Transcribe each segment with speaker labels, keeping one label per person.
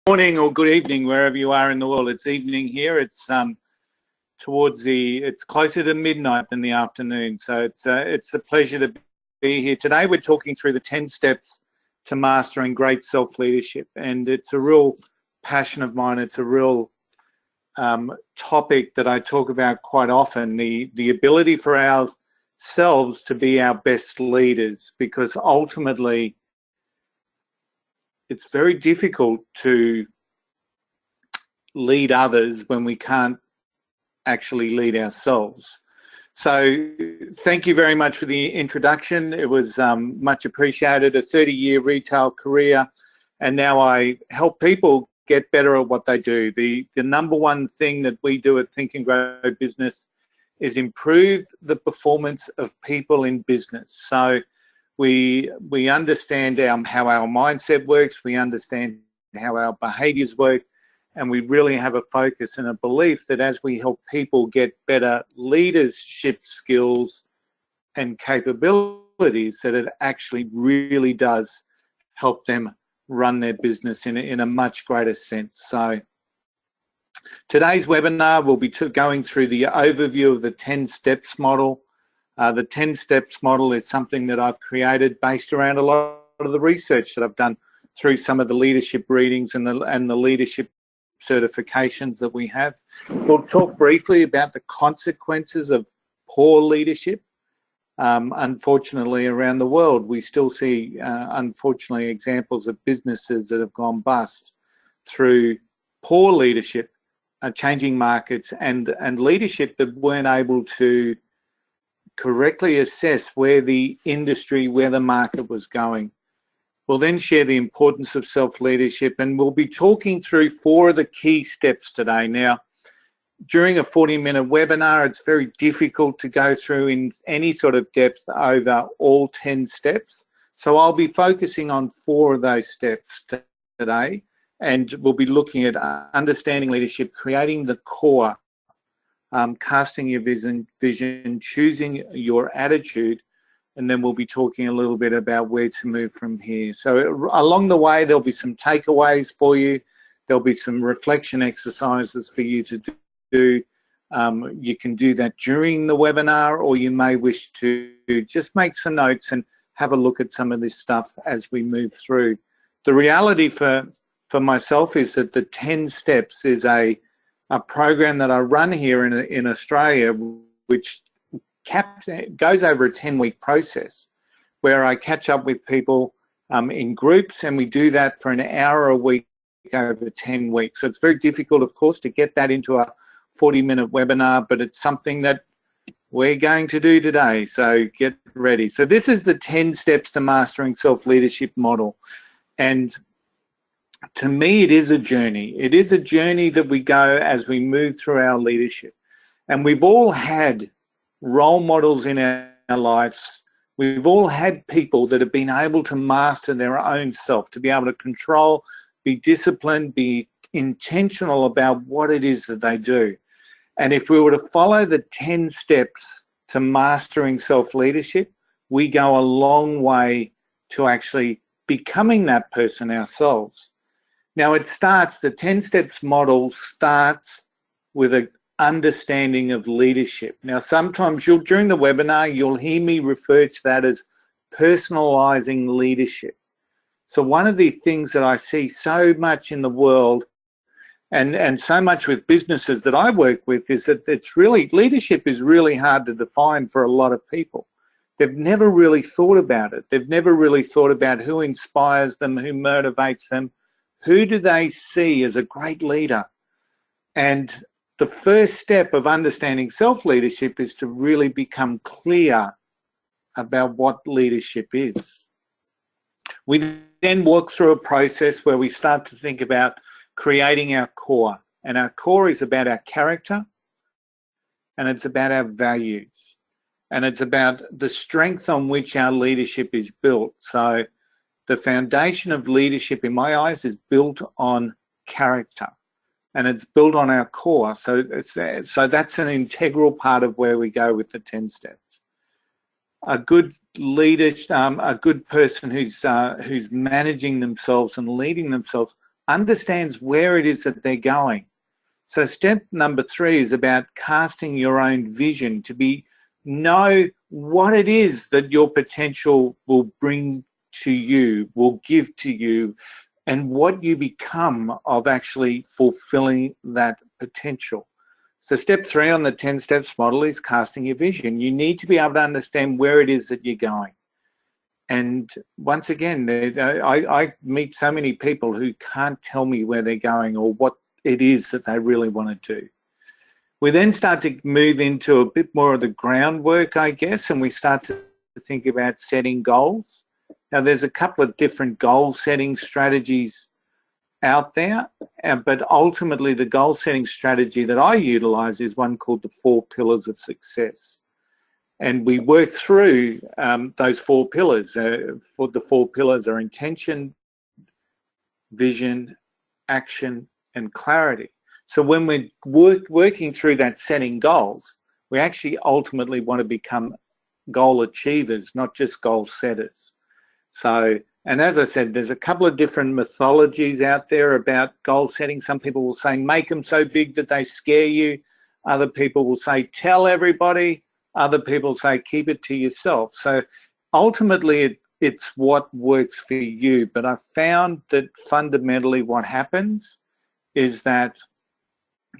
Speaker 1: Morning or good evening wherever you are in the world. It's evening here. It's it's closer to midnight than the afternoon. So it's a pleasure to be here today. We're talking through the 10 steps to mastering great self-leadership, and it's a real passion of mine. It's a real topic that I talk about quite often, the ability for ourselves to be our best leaders, because ultimately it's very difficult to lead others when we can't actually lead ourselves. So thank you very much for the introduction. It was much appreciated. A 30-year retail career, and now I help people get better at what they do. The number one thing that we do at Think and Grow Business is improve the performance of people in business. So we understand how our mindset works, we understand how our behaviors work, and we really have a focus and a belief that as we help people get better leadership skills and capabilities, that it actually really does help them run their business in a much greater sense. So today's webinar will be going through the overview of the 10 steps model. The 10 steps model is something that I've created based around a lot of the research that I've done through some of the leadership readings and the leadership certifications that we have. We'll talk briefly about the consequences of poor leadership. Unfortunately, around the world, we still see, unfortunately, examples of businesses that have gone bust through poor leadership, changing markets, and leadership that weren't able to correctly assess where the industry, where the market was going. We'll then share the importance of self-leadership, and we'll be talking through 4 of the key steps today. Now, during a 40-minute webinar, it's very difficult to go through in any sort of depth over all 10 steps. So I'll be focusing on 4 of those steps today, and we'll be looking at understanding leadership, creating the core, casting your vision, choosing your attitude, and then we'll be talking a little bit about where to move from here. So along the way, there'll be some takeaways for you. There'll be some reflection exercises for you to do. You can do that during the webinar, or you may wish to just make some notes and have a look at some of this stuff as we move through. The reality for myself is that the 10 steps is a program that I run here in Australia, which goes over a 10-week process where I catch up with people in groups, and we do that for an hour a week over 10 weeks. So it's very difficult, of course, to get that into a 40-minute webinar, but it's something that we're going to do today. So get ready. So this is the 10 steps to mastering self-leadership model. And to me, it is a journey. It is a journey that we go as we move through our leadership. And we've all had role models in our lives. We've all had people that have been able to master their own self, to be able to control, be disciplined, be intentional about what it is that they do. And if we were to follow the 10 steps to mastering self-leadership, we go a long way to actually becoming that person ourselves. Now, the 10 steps model starts with an understanding of leadership. Now, sometimes during the webinar, you'll hear me refer to that as personalizing leadership. So one of the things that I see so much in the world and so much with businesses that I work with is that leadership is really hard to define for a lot of people. They've never really thought about it. They've never really thought about who inspires them, who motivates them, who do they see as a great leader. And the first step of understanding self-leadership is to really become clear about what leadership is. We then walk through a process where we start to think about creating our core. And our core is about our character, and it's about our values, and it's about the strength on which our leadership is built. So the foundation of leadership, in my eyes, is built on character, and it's built on our core. So that's an integral part of where we go with the 10 steps. A good leader, a good person who's managing themselves and leading themselves understands where it is that they're going. So step number 3 is about casting your own vision, to know what it is that your potential will bring to you, will give to you, and what you become of actually fulfilling that potential. So step 3 on the 10 steps model is casting your vision. You need to be able to understand where it is that you're going. And once again, I meet so many people who can't tell me where they're going or what it is that they really want to do. We then start to move into a bit more of the groundwork, I guess, and we start to think about setting goals. Now, there's a couple of different goal setting strategies out there, but ultimately the goal setting strategy that I utilize is one called the 4 pillars of success. And we work through those 4 pillars. For the 4 pillars are intention, vision, action, and clarity. So when we're working through that setting goals, we actually ultimately want to become goal achievers, not just goal setters. So, and as I said, there's a couple of different mythologies out there about goal setting. Some people will say, make them so big that they scare you. Other people will say, tell everybody. Other people say, keep it to yourself. So ultimately, it's what works for you. But I found that fundamentally what happens is that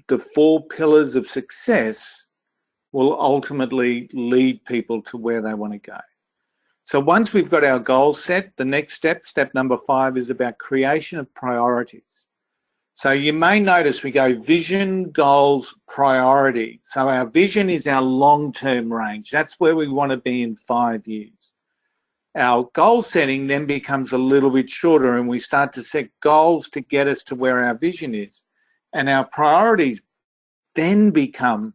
Speaker 1: the 4 pillars of success will ultimately lead people to where they want to go. So once we've got our goals set, the next step, step number 5, is about creation of priorities. So you may notice we go vision, goals, priority. So our vision is our long-term range. That's where we want to be in 5 years. Our goal setting then becomes a little bit shorter, and we start to set goals to get us to where our vision is. And our priorities then become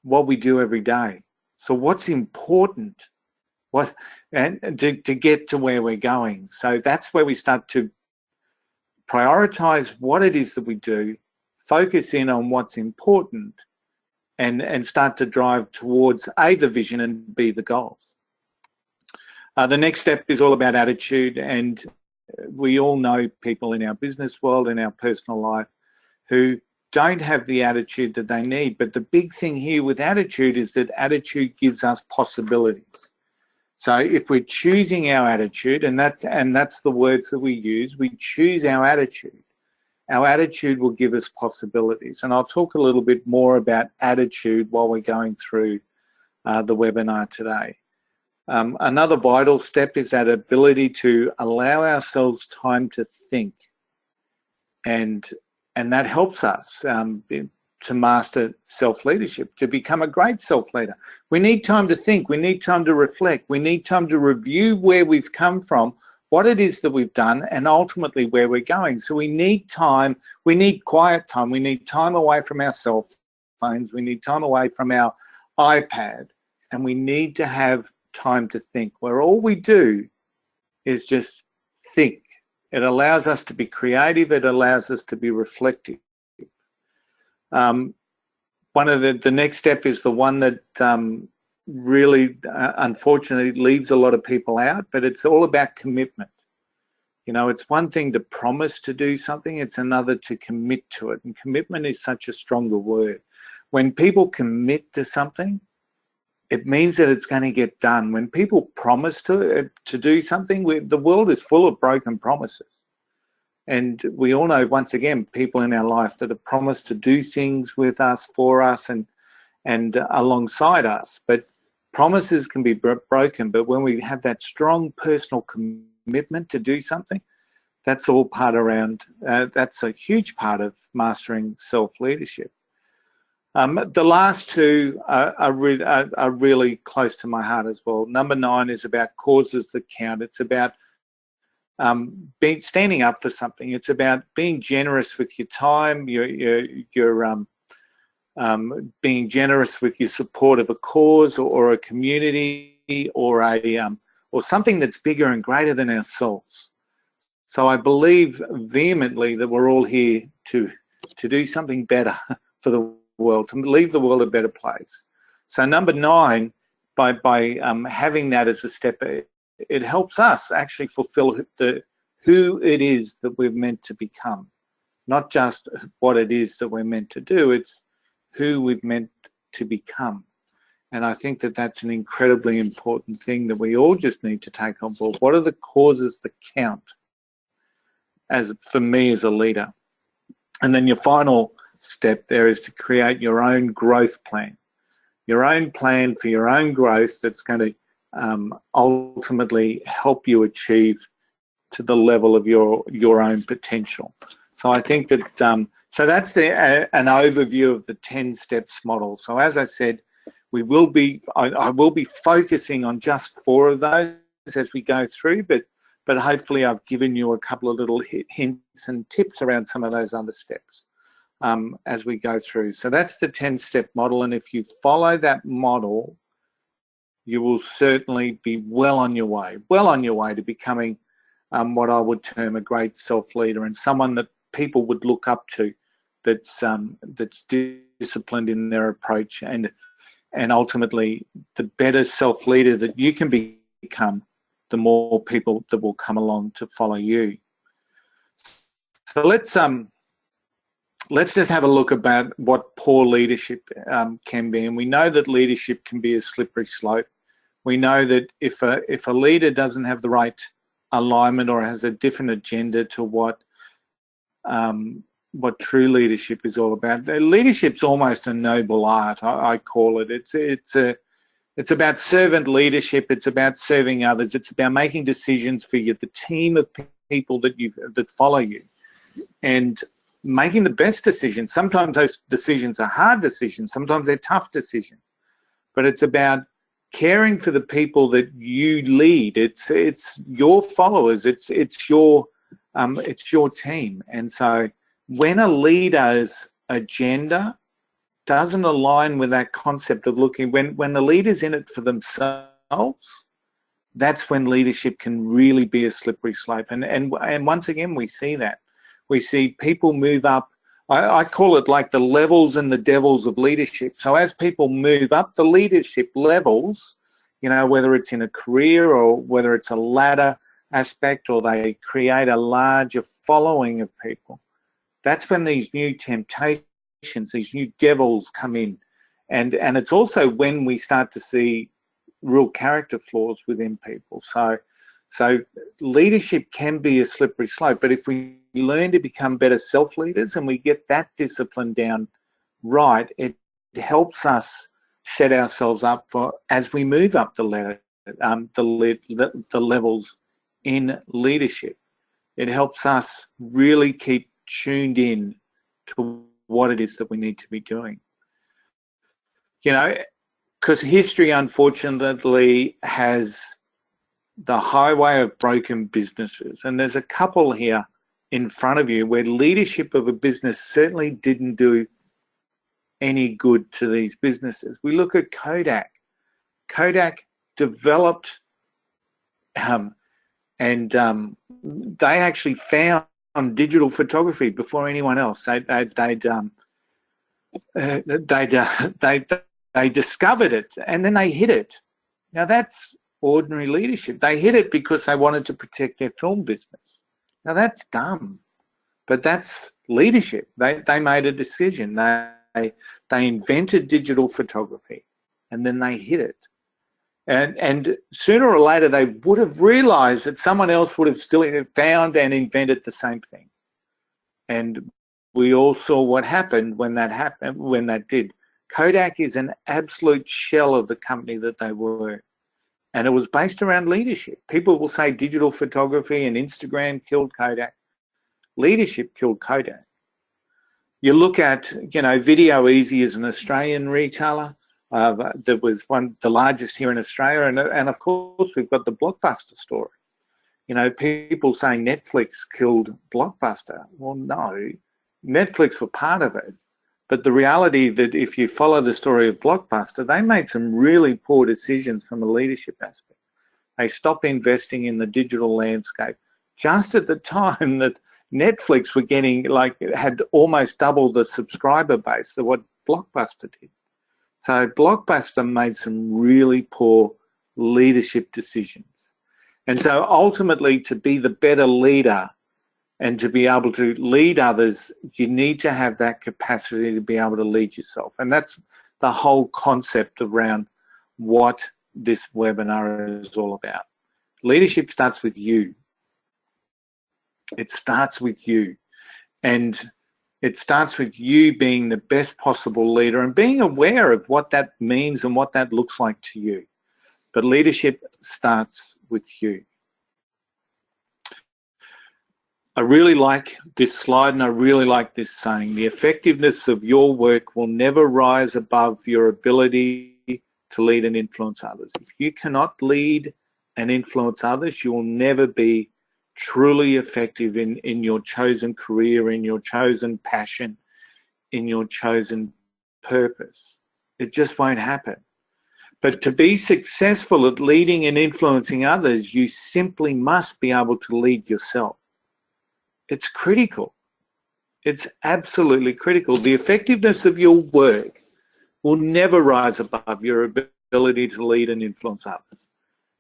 Speaker 1: what we do every day. So what's important, and to get to where we're going. So that's where we start to prioritize what it is that we do, focus in on what's important, and start to drive towards A, the vision, and B, the goals. The next step is all about attitude, and we all know people in our business world, in our personal life, who don't have the attitude that they need. But the big thing here with attitude is that attitude gives us possibilities. So if we're choosing our attitude, and that's the words that we use, we choose our attitude will give us possibilities. And I'll talk a little bit more about attitude while we're going through the webinar today. Another vital step is that ability to allow ourselves time to think. And that helps us to master self-leadership, to become a great self-leader. We need time to think, we need time to reflect, we need time to review where we've come from, what it is that we've done, and ultimately where we're going. So we need time, we need quiet time, we need time away from our cell phones, we need time away from our iPad, and we need to have time to think, where all we do is just think. It allows us to be creative, it allows us to be reflective. One of the next step is the one that really, unfortunately, leaves a lot of people out, but it's all about commitment. You know, it's one thing to promise to do something, it's another to commit to it. And commitment is such a stronger word. When people commit to something, it means that it's going to get done. When people promise to do something, the world is full of broken promises. And we all know, once again, people in our life that have promised to do things with us, for us, and alongside us. But promises can be broken. But when we have that strong personal commitment to do something, that's all part around, that's a huge part of mastering self-leadership. The last 2 are really close to my heart as well. Number 9 is about causes that count. It's about standing up for something. It's about being generous with your time, being generous with your support of a cause or a community or something that's bigger and greater than ourselves. So I believe vehemently that we're all here to do something better for the world, to leave the world a better place. So number 9, by having that as a step, it helps us actually fulfill who it is that we're meant to become. Not just what it is that we're meant to do, it's who we're meant to become. And I think that that's an incredibly important thing that we all just need to take on board. What are the causes that count for me as a leader? And then your final step there is to create your own growth plan. Your own plan for your own growth that's going to ultimately help you achieve to the level of your own potential. So I think that, so that's an overview of the 10 steps model. So as I said, I will be focusing on just 4 of those as we go through, but hopefully I've given you a couple of little hints and tips around some of those other steps as we go through. So that's the 10-step model, and if you follow that model, you will certainly be well on your way to becoming what I would term a great self-leader, and someone that people would look up to, that's disciplined in their approach, and ultimately the better self-leader that you can become, the more people that will come along to follow you. So let's just have a look about what poor leadership can be. And we know that leadership can be a slippery slope. We know that if a leader doesn't have the right alignment or has a different agenda to what true leadership is all about, leadership's almost a noble art, I call it. It's about servant leadership. It's about serving others. It's about making decisions for the team of people that follow you, and making the best decisions. Sometimes those decisions are hard decisions. Sometimes they're tough decisions. But it's about caring for the people that you lead. It's your followers. It's your team. And so when a leader's agenda doesn't align with that concept of looking, when the leader's in it for themselves, that's when leadership can really be a slippery slope. And once again, we see that. We see people move up. I call it like the levels and the devils of leadership. So as people move up the leadership levels, whether it's in a career or whether it's a ladder aspect, or they create a larger following of people, that's when these new temptations, these new devils come in. And it's also when we start to see real character flaws within people. So leadership can be a slippery slope, but if we learn to become better self-leaders and we get that discipline down right, it helps us set ourselves up for, as we move up the ladder, the levels in leadership. It helps us really keep tuned in to what it is that we need to be doing. Because history, unfortunately, has the highway of broken businesses. And there's a couple here in front of you where leadership of a business certainly didn't do any good to these businesses. We look at Kodak. Kodak developed and they actually found digital photography before anyone else. They discovered it, and then they hid it. Now that's ordinary leadership. They hid it because they wanted to protect their film business. Now that's dumb, but that's leadership. They made a decision. They invented digital photography, and then they hid it. And sooner or later they would have realized that someone else would have still found and invented the same thing. And we all saw what happened when that did. Kodak is an absolute shell of the company that they were. And it was based around leadership. People will say digital photography and Instagram killed Kodak. Leadership killed Kodak. You look at, Video Easy is an Australian retailer that was the largest here in Australia. And of course, we've got the Blockbuster story. People saying Netflix killed Blockbuster. Well, no, Netflix were part of it. But the reality that if you follow the story of Blockbuster, they made some really poor decisions from a leadership aspect. They stopped investing in the digital landscape just at the time that Netflix were had almost double the subscriber base of what Blockbuster did. So Blockbuster made some really poor leadership decisions. And so ultimately, to be the better leader and to be able to lead others, you need to have that capacity to be able to lead yourself. And that's the whole concept around what this webinar is all about. Leadership starts with you. It starts with you. And it starts with you being the best possible leader and being aware of what that means and what that looks like to you. But leadership starts with you. I really like this slide, and I really like this saying: the effectiveness of your work will never rise above your ability to lead and influence others. If you cannot lead and influence others, you will never be truly effective in your chosen career, in your chosen passion, in your chosen purpose. It just won't happen. But to be successful at leading and influencing others, you simply must be able to lead yourself. It's critical. It's absolutely critical. The effectiveness of your work will never rise above your ability to lead and influence others.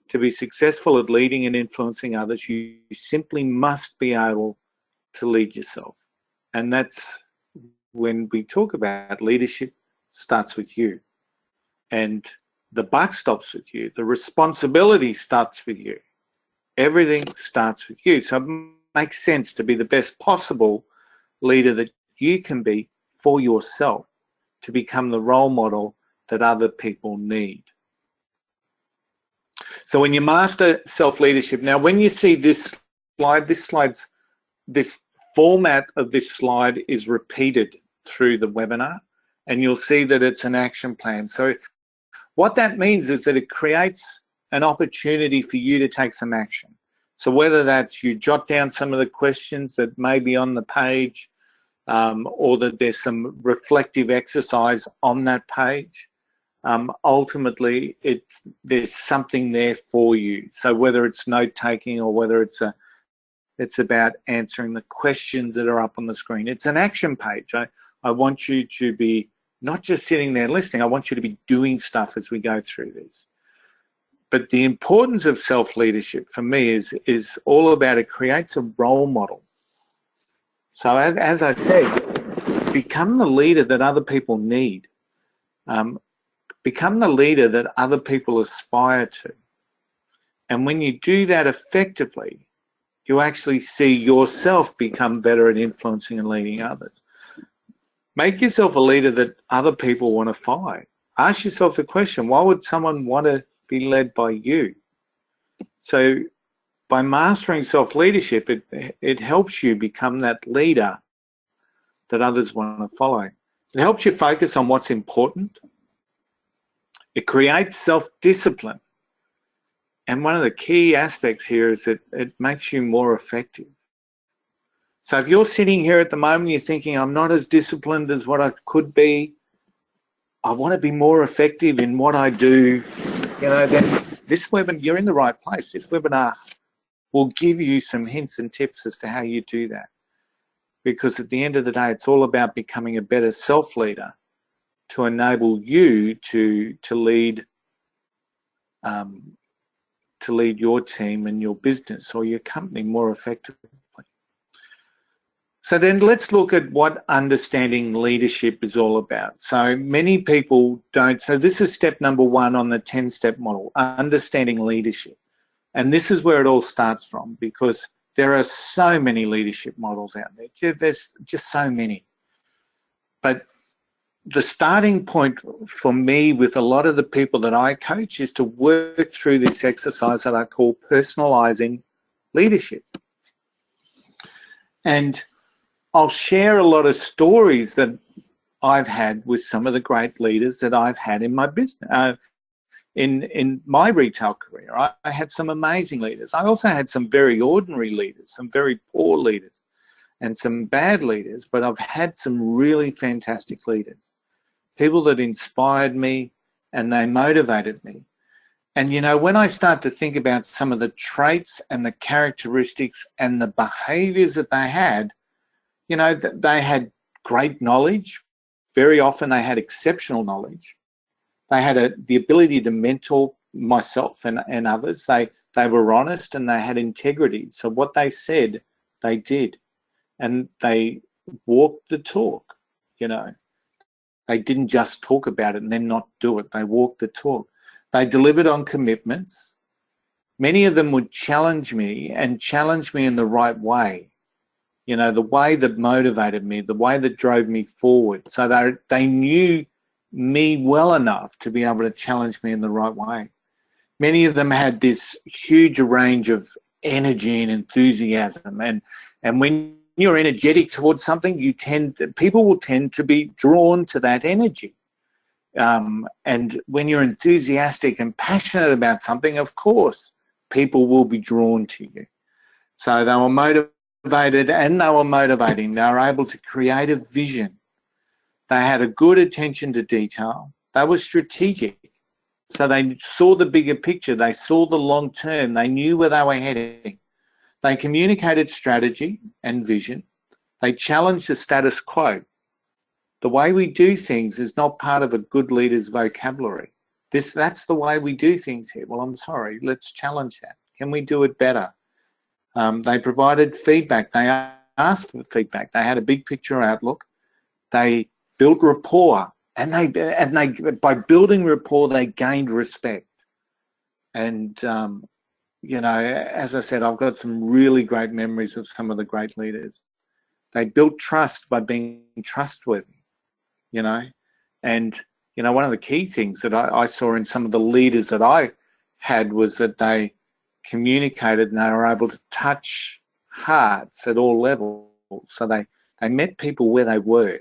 Speaker 1: To be successful at leading and influencing others, you simply must be able to lead yourself. And that's when we talk about leadership starts with you. And the buck stops with you. The responsibility starts with you. Everything starts with you. So it makes sense to be the best possible leader that you can be for yourself, to become the role model that other people need. So when you master self-leadership, now when you see this format of this slide is repeated through the webinar, and you'll see that it's an action plan. So what that means is that it creates an opportunity for you to take some action. So whether that's you jot down some of the questions that may be on the page, or that there's some reflective exercise on that page, ultimately there's something there for you. So whether it's note taking or whether it's about answering the questions that are up on the screen, it's an action page. I want you to be not just sitting there listening. I want you to be doing stuff as we go through this. But the importance of self-leadership for me is all about, it creates a role model. So as I said, become the leader that other people need. Become the leader that other people aspire to. And when you do that effectively, you actually see yourself become better at influencing and leading others. Make yourself a leader that other people want to follow. Ask yourself the question, why would someone want to be led by you? So by mastering self-leadership, it helps you become that leader that others want to follow. It helps you focus on what's important. It creates self-discipline. And one of the key aspects here is that it makes you more effective. So if you're sitting here at the moment, you're thinking, I'm not as disciplined as what I could be, I want to be more effective in what I do, then this webinar, you're in the right place. This webinar will give you some hints and tips as to how you do that. Because at the end of the day, it's all about becoming a better self-leader to enable you to lead your team and your business or your company more effectively. So then let's look at what understanding leadership is all about. So many people don't. So this is step number 1 on the 10-step model, understanding leadership. And this is where it all starts from, because there are so many leadership models out there. There's just so many. But the starting point for me with a lot of the people that I coach is to work through this exercise that I call personalizing leadership. And I'll share a lot of stories that I've had with some of the great leaders that I've had in my business, in my retail career. I had some amazing leaders. I also had some very ordinary leaders, some very poor leaders, and some bad leaders, but I've had some really fantastic leaders, people that inspired me and they motivated me. And when I start to think about some of the traits and the characteristics and the behaviors that they had, they had great knowledge. Very often they had exceptional knowledge. They had the ability to mentor myself and others. They They were honest and they had integrity. So what they said, they did. And they walked the talk, you know. They didn't just talk about it and then not do it. They walked the talk. They delivered on commitments. Many of them would challenge me and challenge me in the right way. You know, the way that motivated me, the way that drove me forward. So they knew me well enough to be able to challenge me in the right way. Many of them had this huge range of energy and enthusiasm. And when you're energetic towards something, people will tend to be drawn to that energy. And when you're enthusiastic and passionate about something, of course, people will be drawn to you. So they were motivated and they were motivating. They were able to create a vision. They had a good attention to detail. They were strategic. So they saw the bigger picture. They saw the long term. They knew where they were heading. They communicated strategy and vision. They challenged the status quo. The way we do things is not part of a good leader's vocabulary. That's the way we do things here. Well, I'm sorry, let's challenge that. Can we do it better? They provided feedback. They asked for feedback. They had a big picture outlook. They built rapport, and by building rapport, they gained respect. And you know, as I said, I've got some really great memories of some of the great leaders. They built trust by being trustworthy, you know. And, you know, one of the key things that I saw in some of the leaders that I had was that they communicated and they were able to touch hearts at all levels. So they met people where they were,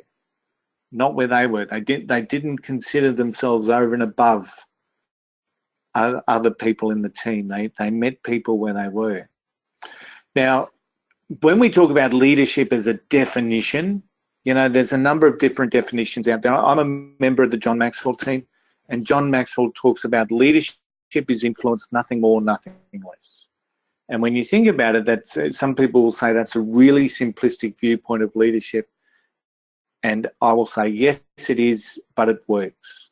Speaker 1: not where they were. They didn't consider themselves over and above other people in the team. They met people where they were. Now, when we talk about leadership as a definition, you know, there's a number of different definitions out there. I'm a member of the John Maxwell team, and John Maxwell talks about leadership is influence, nothing more, nothing less. And when you think about it, some people will say that's a really simplistic viewpoint of leadership. And I will say, yes, it is, but it works.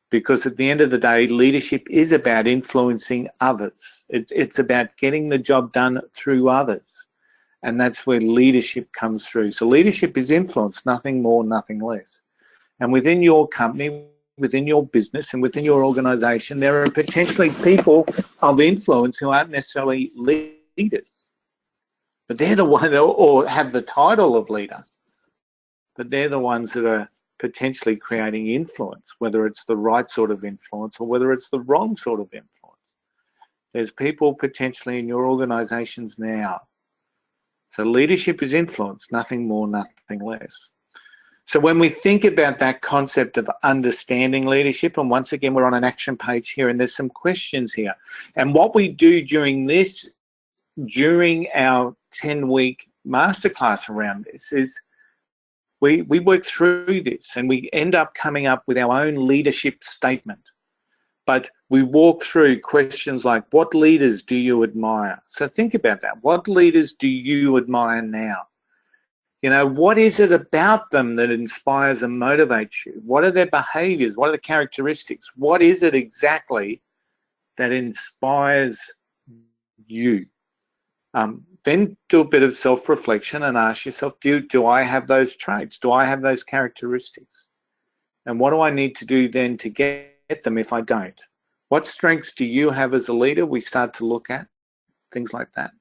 Speaker 1: Because at the end of the day, leadership is about influencing others. It's about getting the job done through others. And that's where leadership comes through. So leadership is influence, nothing more, nothing less. And within your company, within your business, and within your organization, there are potentially people of influence who aren't necessarily leaders. But they're the ones, or have the title of leader. But they're the ones that are potentially creating influence, whether it's the right sort of influence or whether it's the wrong sort of influence. There's people potentially in your organizations now. So leadership is influence, nothing more, nothing less. So when we think about that concept of understanding leadership, and once again, we're on an action page here, and there's some questions here. And what we do during our 10-week masterclass around this is we work through this and we end up coming up with our own leadership statement. But we walk through questions like, what leaders do you admire? So think about that. What leaders do you admire now? You know, what is it about them that inspires and motivates you? What are their behaviors? What are the characteristics? What is it exactly that inspires you? Then do a bit of self-reflection and ask yourself, do I have those traits? Do I have those characteristics? And what do I need to do then to get them if I don't? What strengths do you have as a leader? We start to look at things like that.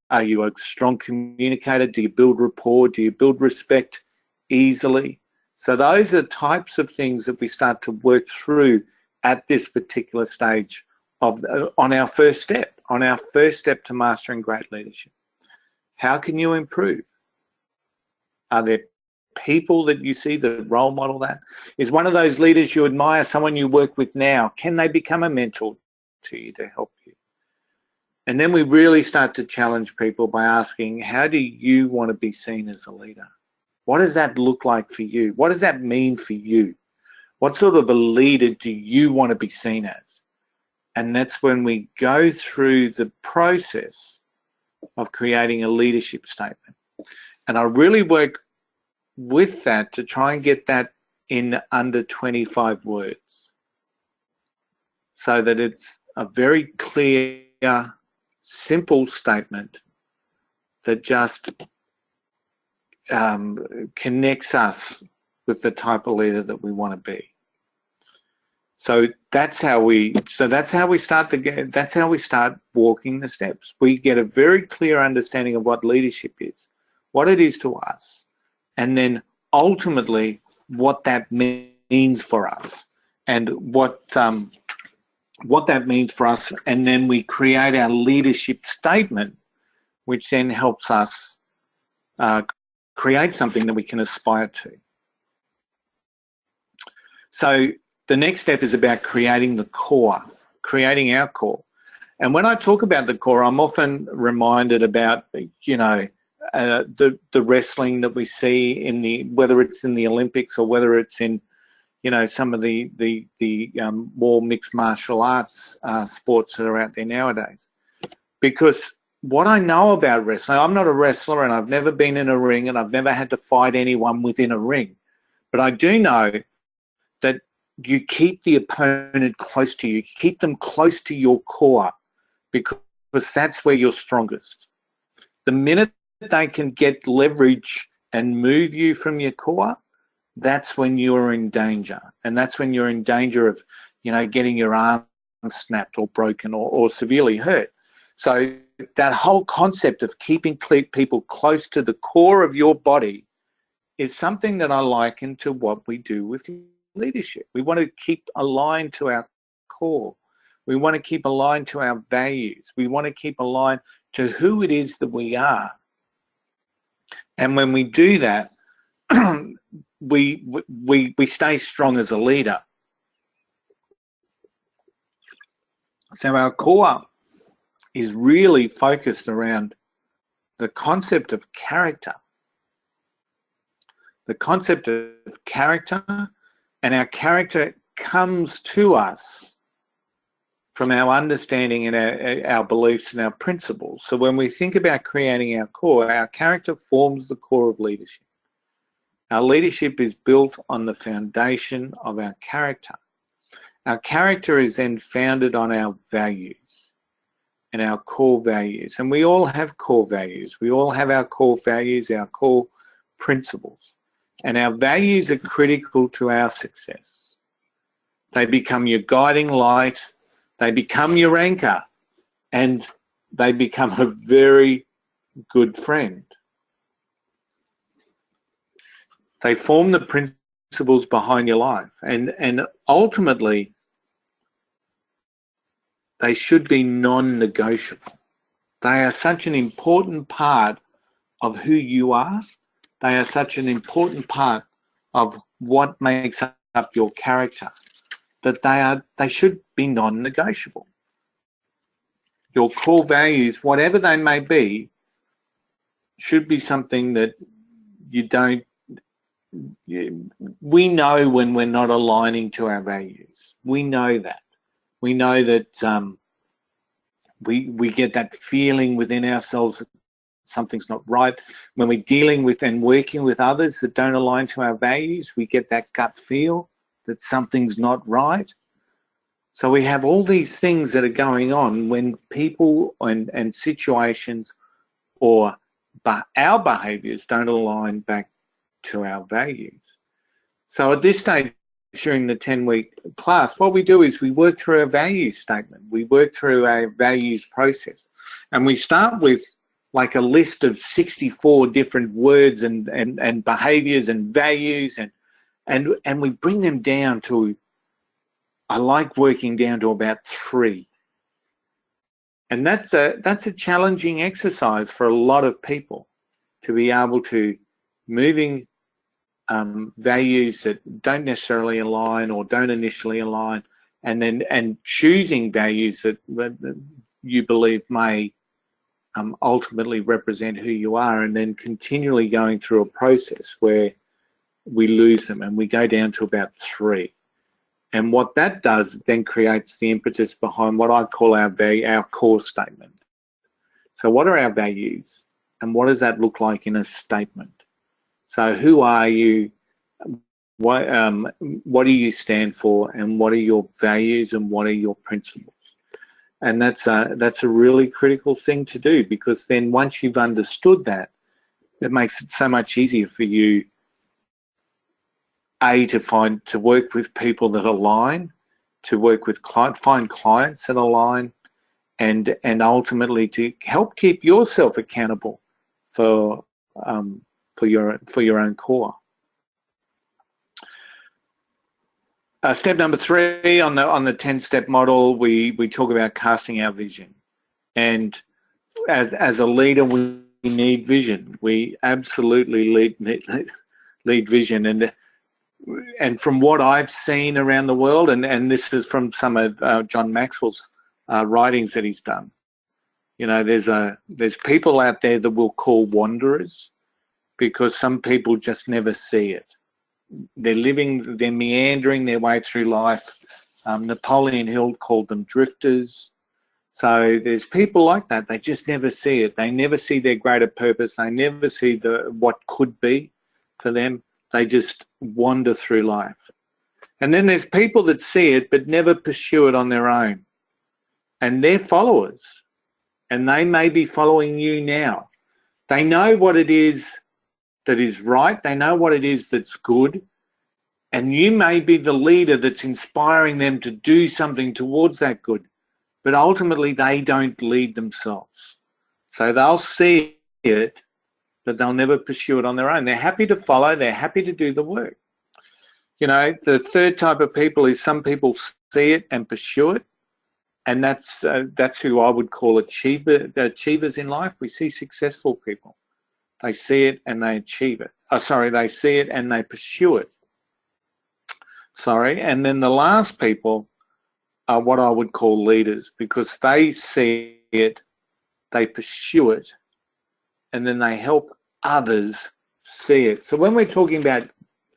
Speaker 1: Are you a strong communicator? Do you build rapport? Do you build respect easily? So those are types of things that we start to work through at this particular stage on our first step to mastering great leadership. How can you improve? Are there people that you see that role model that? Is one of those leaders you admire someone you work with now? Can they become a mentor to you to help you? And then we really start to challenge people by asking, how do you want to be seen as a leader? What does that look like for you? What does that mean for you? What sort of a leader do you want to be seen as? And that's when we go through the process of creating a leadership statement. And I really work with that to try and get that in under 25 words so that it's a very clear, simple statement that just connects us with the type of leader that we want to be. So that's how we start walking the steps. We get a very clear understanding of what leadership is, what it is to us, and then ultimately what that means for us, and what that means for us, and then we create our leadership statement, which then helps us create something that we can aspire to. So the next step is about creating the core, creating our core. And when I talk about the core, I'm often reminded about, you know, the wrestling that we see in whether it's in the Olympics or whether it's in, you know, some of the more mixed martial arts sports that are out there nowadays. Because what I know about wrestling, I'm not a wrestler and I've never been in a ring and I've never had to fight anyone within a ring. But I do know that you keep the opponent close to you, keep them close to your core, because that's where you're strongest. The minute they can get leverage and move you from your core, that's when you're in danger. And that's when you're in danger of, you know, getting your arm snapped or broken or severely hurt. So that whole concept of keeping people close to the core of your body is something that I liken to what we do with leadership. We want to keep aligned to our core. We want to keep aligned to our values. We want to keep aligned to who it is that we are. And when we do that, we stay strong as a leader. So our core is really focused around the concept of character. The concept of character, and our character comes to us from our understanding and our beliefs and our principles. So when we think about creating our core, our character forms the core of leadership. Our leadership is built on the foundation of our character. Our character is then founded on our values and our core values. And we all have core values. We all have our core values, our core principles. And our values are critical to our success. They become your guiding light, they become your anchor, and they become a very good friend. They form the principles behind your life, and ultimately they should be non-negotiable. They are such an important part of who you are. They are such an important part of what makes up your character that they should be non-negotiable. Your core values, whatever they may be, should be something that we know when we're not aligning to our values. We know that. We know that we get that feeling within ourselves that something's not right. When we're dealing with and working with others that don't align to our values, we get that gut feel that something's not right. So we have all these things that are going on when people and situations or our behaviors don't align back to our values. So at this stage, during the 10-week class, what we do is we work through our values statement. We work through our values process. And we start with like a list of 64 different words and behaviors and values, and we bring them down to, I like working down to about 3. And that's a challenging exercise for a lot of people, to be able to moving values that don't necessarily align or don't initially align, and choosing values that you believe may ultimately represent who you are, and then continually going through a process where we lose them and we go down to about 3. And what that does then creates the impetus behind what I call our core statement. So what are our values, and what does that look like in a statement? So who are you? What do you stand for, and what are your values, and what are your principles? And that's a really critical thing to do, because then once you've understood that, it makes it so much easier for you, to work with people that align, to work with find clients that align, and ultimately to help keep yourself accountable for your own core. Step number 3 on the 10-step model, we talk about casting our vision. And as a leader, we need vision. We absolutely lead vision. And from what I've seen around the world, and this is from some of John Maxwell's writings that he's done, you know, there's people out there that we'll call wanderers, because some people just never see it. They're meandering their way through life. Napoleon Hill called them drifters. So there's people like that. They just never see it. They never see their greater purpose. They never see what could be for them. They just wander through life. And then there's people that see it but never pursue it on their own. And they're followers. And they may be following you now. They know what it is that is right. They know what it is that's good. And you may be the leader that's inspiring them to do something towards that good. But ultimately, they don't lead themselves. So they'll see it, but they'll never pursue it on their own. They're happy to follow. They're happy to do the work. You know, the third type of people is some people see it and pursue it. And that's who I would call achievers in life. We see successful people. They see it and they achieve it. They see it and they pursue it. And then the last people are what I would call leaders, because they see it, they pursue it, and then they help others see it. So when we're talking about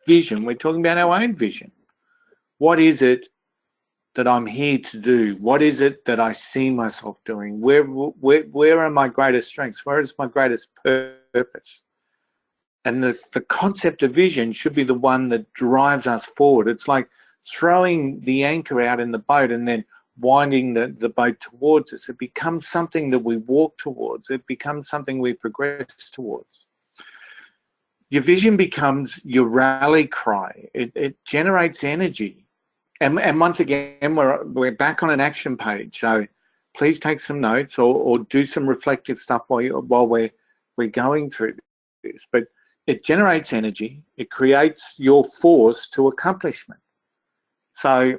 Speaker 1: vision, we're talking about our own vision. What is it that I'm here to do? What is it that I see myself doing? Where are my greatest strengths? Where is my greatest purpose? And the concept of vision should be the one that drives us forward. It's like throwing the anchor out in the boat and then winding the boat towards us. It becomes something that we walk towards. It becomes something we progress towards. Your vision becomes your rally cry. It generates energy. And once again, we're back on an action page. So please take some notes or do some reflective stuff while we're going through this. But it generates energy. It creates your force to accomplishment. So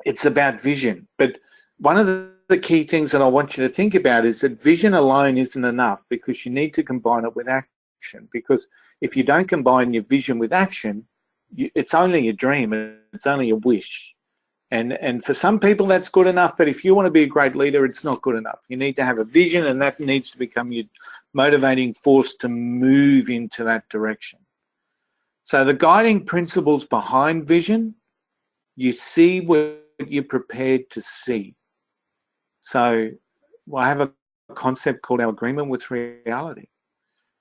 Speaker 1: it's about vision. But one of the key things that I want you to think about is that vision alone isn't enough, because you need to combine it with action. Because if you don't combine your vision with action, it's only a dream. It's only a wish. And for some people, that's good enough. But if you want to be a great leader, it's not good enough. You need to have a vision, and that needs to become your motivating force to move into that direction. So the guiding principles behind vision, you see what you're prepared to see. So I have a concept called our agreement with reality.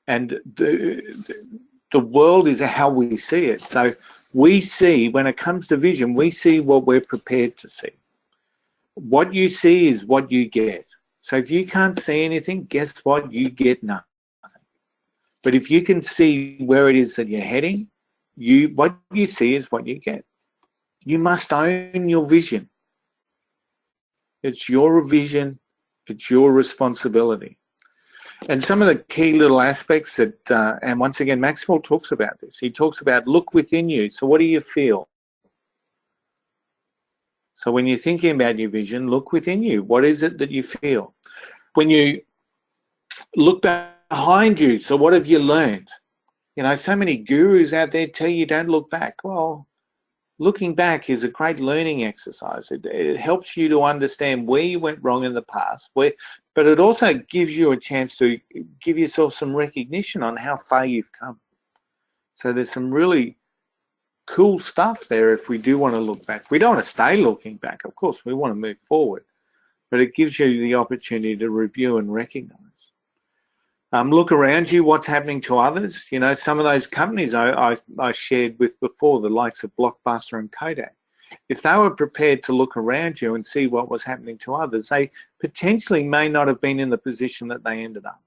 Speaker 1: And the world is how we see it. So we see, when it comes to vision, we see what we're prepared to see. What you see is what you get. So if you can't see anything, guess what? You get nothing. But if you can see where it is that you're heading, what you see is what you get. You must own your vision. It's your vision. It's your responsibility. And some of the key little aspects that, and once again, Maxwell talks about this. He talks about look within you. So what do you feel? So when you're thinking about your vision, look within you. What is it that you feel? When you look behind you, so what have you learned? You know, so many gurus out there tell you don't look back. Well, looking back is a great learning exercise. It helps you to understand where you went wrong in the past, but it also gives you a chance to give yourself some recognition on how far you've come. So there's some really cool stuff there if we do want to look back. We don't want to stay looking back, of course. We want to move forward, but it gives you the opportunity to review and recognize. Look around you, what's happening to others. You know, some of those companies I shared with before, the likes of Blockbuster and Kodak. If they were prepared to look around you and see what was happening to others, they potentially may not have been in the position that they ended up.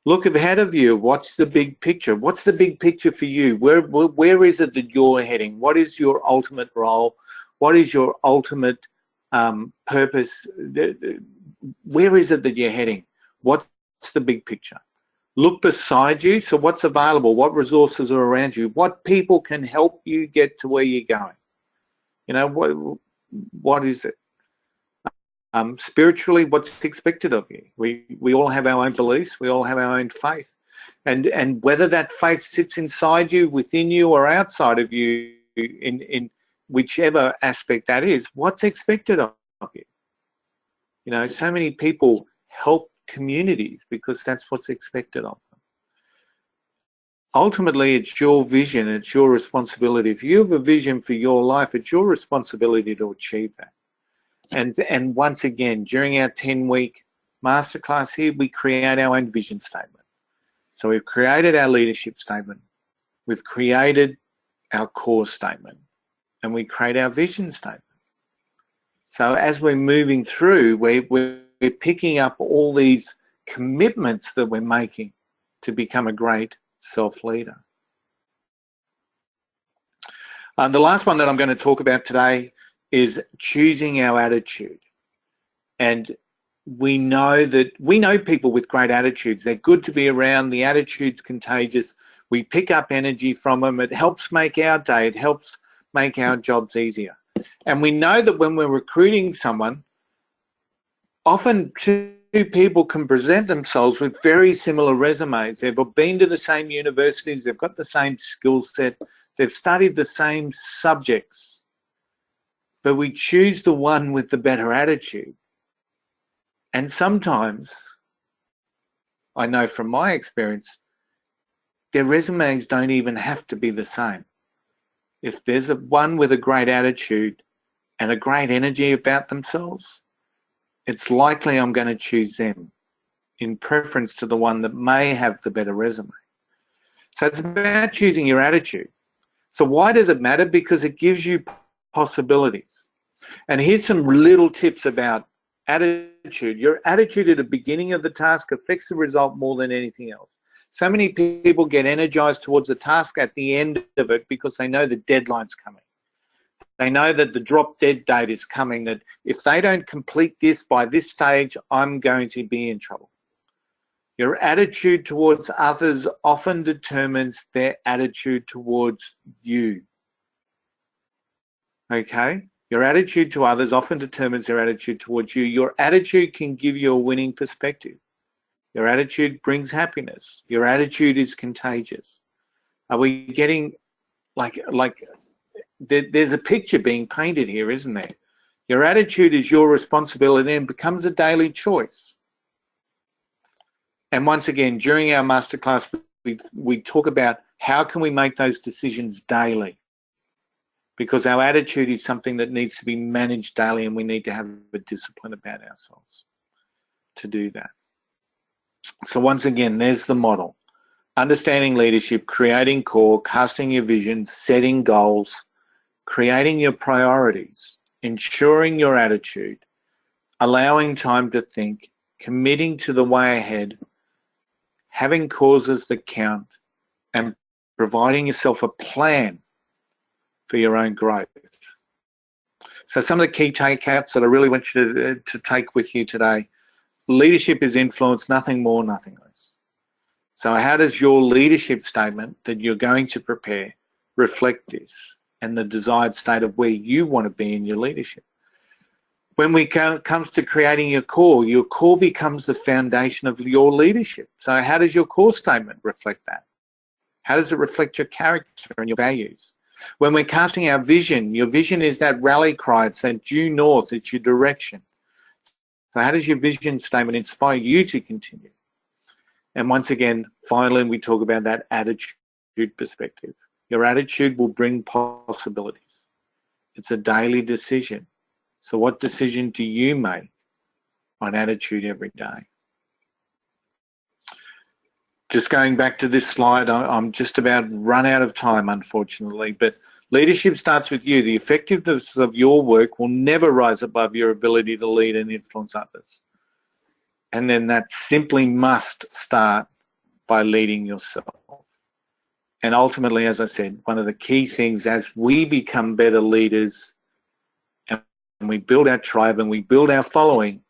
Speaker 1: Look ahead of you. What's the big picture? What's the big picture for you? Where is it that you're heading? What is your ultimate role? What is your ultimate purpose? Where is it that you're heading? What's the big picture? Look beside you. So what's available? What resources are around you? What people can help you get to where you're going? You know, what is it? Spiritually, what's expected of you? We all have our own beliefs. We all have our own faith. And whether that faith sits inside you, within you, or outside of you, in whichever aspect that is, what's expected of you? You know, so many people help communities because that's what's expected of them. Ultimately, it's your vision, it's your responsibility. If you have a vision for your life, it's your responsibility to achieve that. And once again, during our 10-week masterclass here, we create our own vision statement. So we've created our leadership statement, we've created our core statement, and we create our vision statement. So as we're moving through, we're picking up all these commitments that we're making to become a great self-leader. The last one that I'm going to talk about today is choosing our attitude. And we know people with great attitudes. They're good to be around. The attitude's contagious. We pick up energy from them. It helps make our day. It helps make our jobs easier. And we know that when we're recruiting someone, often two people can present themselves with very similar resumes. They've been to the same universities. They've got the same skill set. They've studied the same subjects. But we choose the one with the better attitude. And sometimes, I know from my experience, their resumes don't even have to be the same. If there's one with a great attitude and a great energy about themselves, it's likely I'm going to choose them in preference to the one that may have the better resume. So it's about choosing your attitude. So why does it matter? Because it gives you possibilities. And here's some little tips about attitude. Your attitude at the beginning of the task affects the result more than anything else. So many people get energized towards the task at the end of it because they know the deadline's coming. They know that the drop dead date is coming, that if they don't complete this by this stage, I'm going to be in trouble. Your attitude towards others often determines their attitude towards you. Okay? Your attitude to others often determines their attitude towards you. Your attitude can give you a winning perspective. Your attitude brings happiness. Your attitude is contagious. Are we getting there's a picture being painted here, isn't there? Your attitude is your responsibility and becomes a daily choice. And once again, during our masterclass, we talk about how can we make those decisions daily, because our attitude is something that needs to be managed daily, and we need to have a discipline about ourselves to do that. So once again, there's the model. Understanding leadership, creating core, casting your vision, setting goals, creating your priorities, ensuring your attitude, allowing time to think, committing to the way ahead, having causes that count, and providing yourself a plan for your own growth. So some of the key takeouts that I really want you to take with you today: leadership is influence, nothing more, nothing less. So how does your leadership statement that you're going to prepare reflect this and the desired state of where you want to be in your leadership? When it comes to creating your core becomes the foundation of your leadership. So how does your core statement reflect that? How does it reflect your character and your values? When we're casting our vision, your vision is that rally cry, it's that due north, it's your direction. So how does your vision statement inspire you to continue? And once again, finally, we talk about that attitude perspective. Your attitude will bring possibilities. It's a daily decision. So what decision do you make on attitude every day? Just going back to this slide, I'm just about run out of time, unfortunately, but Leadership starts with you. The effectiveness of your work will never rise above your ability to lead and influence others. And then that simply must start by leading yourself. And ultimately, as I said, one of the key things as we become better leaders and we build our tribe and we build our following,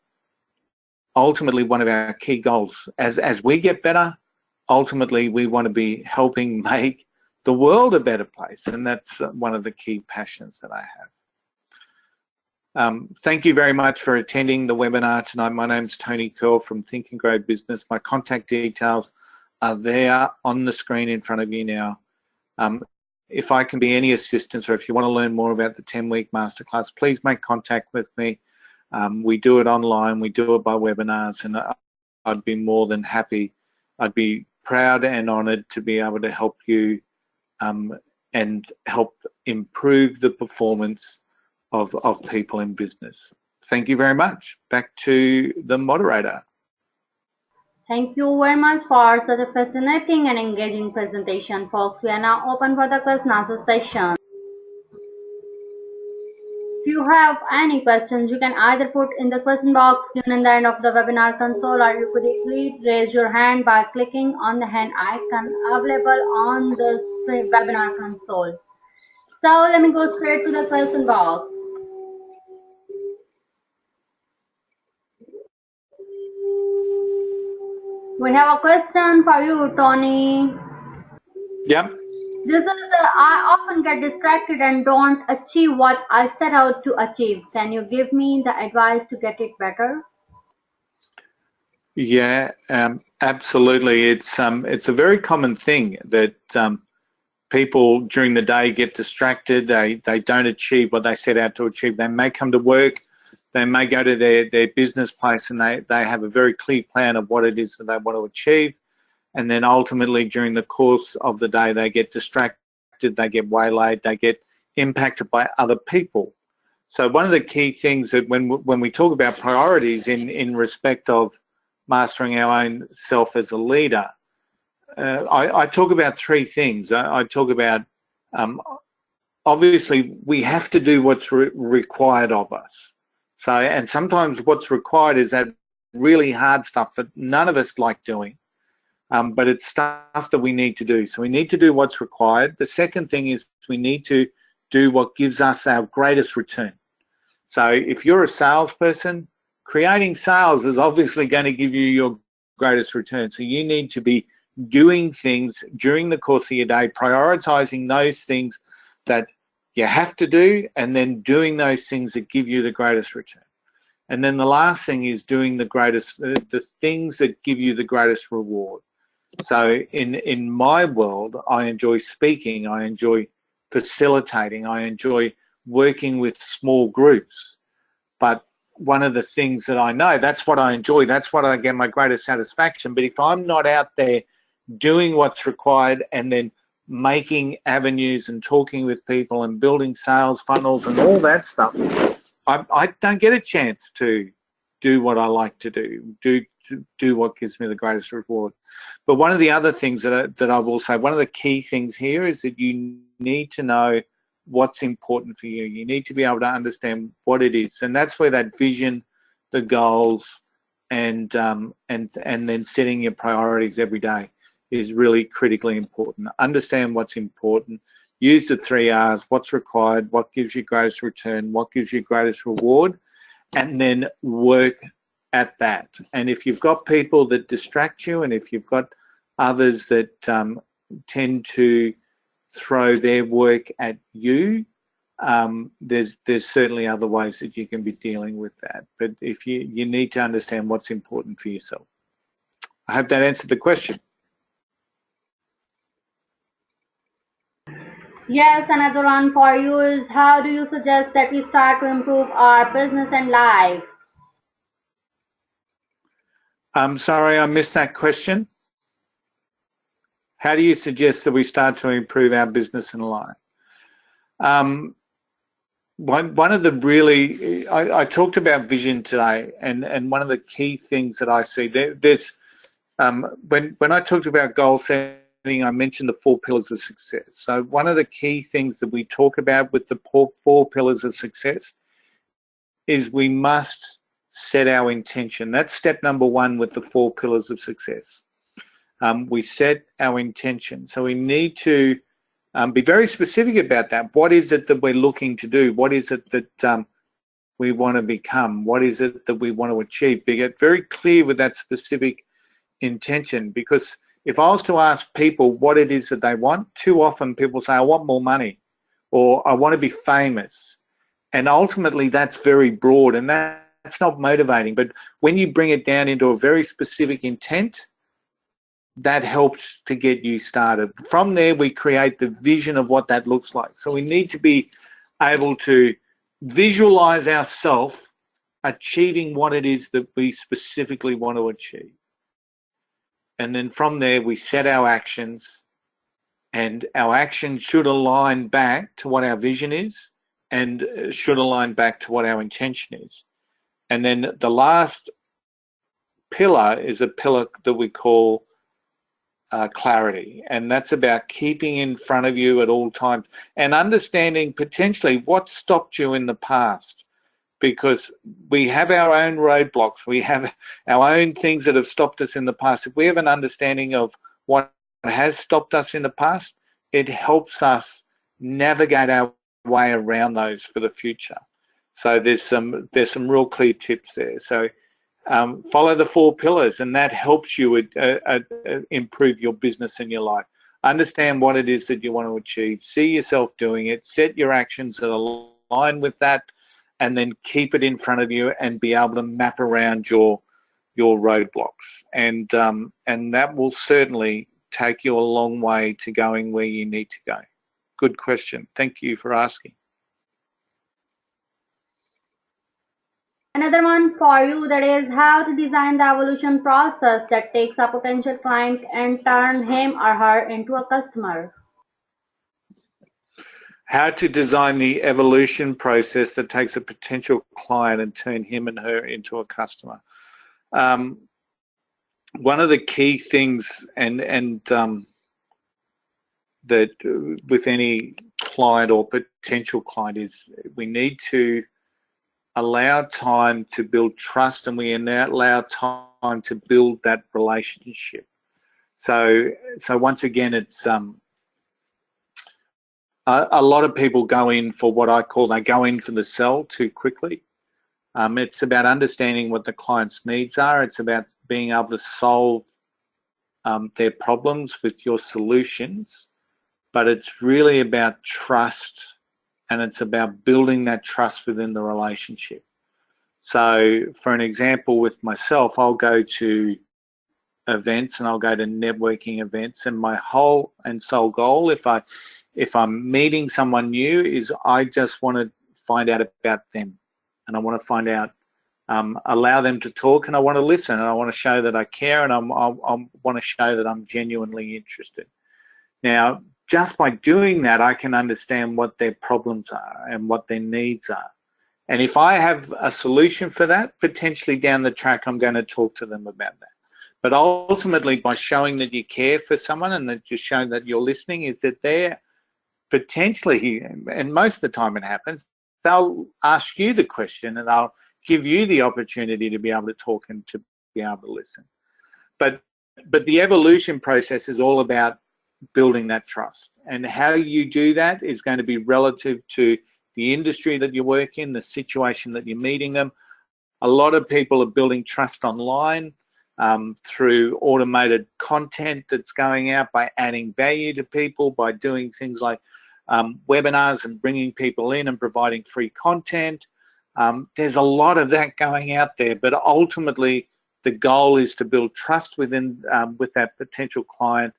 Speaker 1: ultimately one of our key goals, as we get better, ultimately we want to be helping make the world a better place. And that's one of the key passions that I have. Thank you very much for attending the webinar tonight. My name's Tony Curl from Think and Grow Business. My contact details are there on the screen in front of you now. If I can be any assistance, or if you want to learn more about the 10-week masterclass, please make contact with me. We do it online, we do it by webinars, and I'd be more than happy. I'd be proud and honoured to be able to help you and help improve the performance of people in business. Thank you very much. Back to the moderator.
Speaker 2: Thank you very much for such a fascinating and engaging presentation, folks. We are now open for the question and answer session. If you have any questions, you can either put in the question box given in the end of the webinar console, or you could easily raise your hand by clicking on the hand icon available on the webinar console. So let me go straight to the question box. We have a question for you, Tony.
Speaker 1: Yep.
Speaker 2: This is I often get distracted and don't achieve what I set out to achieve. Can you give me the advice to get it better?
Speaker 1: Yeah, absolutely. It's a very common thing that people during the day get distracted. They don't achieve what they set out to achieve. They may come to work, they may go to their business place, and they have a very clear plan of what it is that they want to achieve. And then ultimately during the course of the day, they get distracted, they get waylaid, they get impacted by other people. So one of the key things that when we talk about priorities in respect of mastering our own self as a leader, I talk about three things. I talk about, obviously, we have to do what's required of us. So, and sometimes what's required is that really hard stuff that none of us like doing. But it's stuff that we need to do. So we need to do what's required. The second thing is we need to do what gives us our greatest return. So if you're a salesperson, creating sales is obviously going to give you your greatest return. So you need to be doing things during the course of your day, prioritizing those things that you have to do, and then doing those things that give you the greatest return. And then the last thing is doing the things that give you the greatest reward. So in my world, I enjoy speaking, I enjoy facilitating, I enjoy working with small groups. But one of the things that I know, that's what I enjoy, that's what I get my greatest satisfaction. But if I'm not out there doing what's required and then making avenues and talking with people and building sales funnels and all that stuff, I don't get a chance to do what I like to do what gives me the greatest reward. But one of the other things that I will say, one of the key things here is that you need to know what's important for you. You need to be able to understand what it is, and that's where that vision, the goals, and then setting your priorities every day is really critically important. Understand what's important. Use the 3 R's: what's required, what gives you greatest return, what gives you greatest reward, and then work at that. And if you've got people that distract you, and if you've got others that tend to throw their work at you, there's certainly other ways that you can be dealing with that. But if you need to understand what's important for yourself. I hope that answered the question.
Speaker 2: Yes, another one for you is, how do you suggest that we start to improve our business and life?
Speaker 1: I'm sorry, I missed that question. How do you suggest that we start to improve our business and life? One of the really, I talked about vision today, and one of the key things that I see, there's when I talked about goal setting I mentioned the 4 pillars of success. So one of the key things that we talk about with the 4 pillars of success is we must set our intention. That's step number 1 with the 4 pillars of success. We set our intention. So we need to be very specific about that. What is it that we're looking to do? What is it that we want to become? What is it that we want to achieve? Be get very clear with that specific intention, because if I was to ask people what it is that they want, too often people say, I want more money, or I want to be famous. And ultimately that's very broad, and that's not motivating. But when you bring it down into a very specific intent, that helps to get you started. From there, we create the vision of what that looks like. So we need to be able to visualize ourselves achieving what it is that we specifically want to achieve. And then from there, we set our actions, and our actions should align back to what our vision is and should align back to what our intention is. And then the last pillar is a pillar that we call clarity, and that's about keeping in front of you at all times and understanding potentially what stopped you in the past, because we have our own roadblocks, we have our own things that have stopped us in the past. If we have an understanding of what has stopped us in the past, it helps us navigate our way around those for the future. So there's some real clear tips there. So follow the 4 pillars, and that helps you improve your business and your life. Understand what it is that you want to achieve, see yourself doing it, set your actions that align with that, and then keep it in front of you and be able to map around your roadblocks. And that will certainly take you a long way to going where you need to go. Good question. Thank you for asking.
Speaker 2: Another one for you, that is how to design the evolution process that takes a potential client and turn him or her into a customer.
Speaker 1: How to design the evolution process that takes a potential client and turn him and her into a customer. One of the key things, and that with any client or potential client, is we need to allow time to build trust, and we allow time to build that relationship. So once again, it's a lot of people go in for what I call, they go in for the sell too quickly. It's about understanding what the client's needs are. It's about being able to solve their problems with your solutions, but it's really about trust, and it's about building that trust within the relationship. So for an example, with myself, I'll go to events and I'll go to networking events, and my whole and sole goal, if I'm meeting someone new, is I just want to find out about them, and I want to find out, allow them to talk, and I want to listen, and I want to show that I care, and I want to show that I'm genuinely interested. Now, just by doing that, I can understand what their problems are and what their needs are. And if I have a solution for that, potentially down the track, I'm going to talk to them about that. But ultimately, by showing that you care for someone and that you're showing that you're listening, is that they're potentially, and most of the time it happens, they'll ask you the question and they'll give you the opportunity to be able to talk and to be able to listen. But the evolution process is all about building that trust, and how you do that is going to be relative to the industry that you work in, the situation that you're meeting them. A lot of people are building trust online through automated content that's going out, by adding value to people, by doing things like webinars and bringing people in and providing free content. There's a lot of that going out there, but ultimately the goal is to build trust within with that potential client.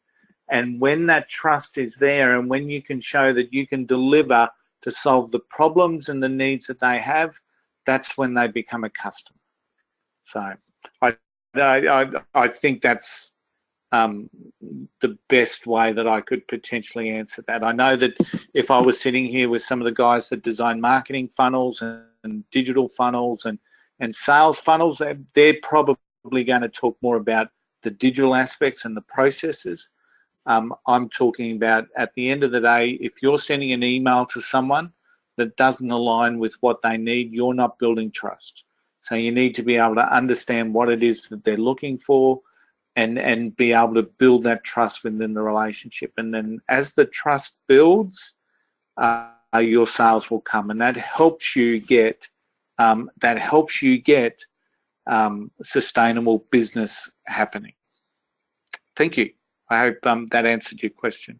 Speaker 1: And when that trust is there, and when you can show that you can deliver to solve the problems and the needs that they have, that's when they become a customer. So I think that's the best way that I could potentially answer that. I know that if I was sitting here with some of the guys that design marketing funnels and digital funnels and sales funnels, they're probably going to talk more about the digital aspects and the processes. I'm talking about at the end of the day, if you're sending an email to someone that doesn't align with what they need, you're not building trust. So you need to be able to understand what it is that they're looking for, and be able to build that trust within the relationship. And then as the trust builds, your sales will come, and that helps you get sustainable business happening. Thank you. I hope that answered your question.